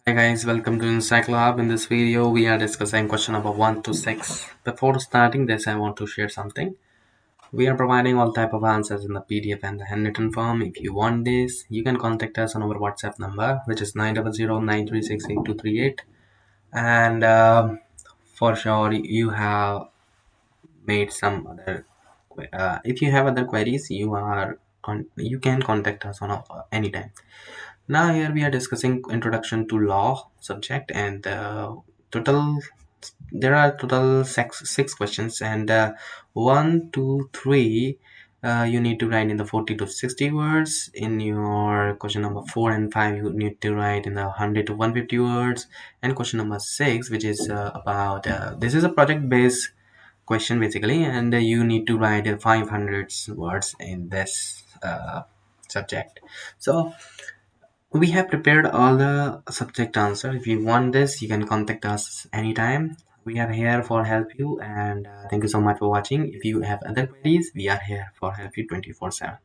Hi guys, welcome to Encyclab. In this video, we are discussing question number 1 to 6. Before starting this, I want to share something. We are providing all type of answers in the PDF and the handwritten form. If you want this, you can contact us on our WhatsApp number, which is 900-936-8238. And for sure, you have made some other. If you have other queries, you can contact us on anytime. Now here we are discussing introduction to law subject and total there are total six questions and 1 2 3 you need to write in the 40 to 60 words. In your question number 4 and 5 you need to write in the 100 to 150 words, and question number 6, which is about this is a project based question basically, and you need to write 500 words in this subject. So we have prepared all the subject answer. If you want this, you can contact us anytime. We are here for help you, and thank you so much for watching. If you have other queries, we are here for help you 24/7.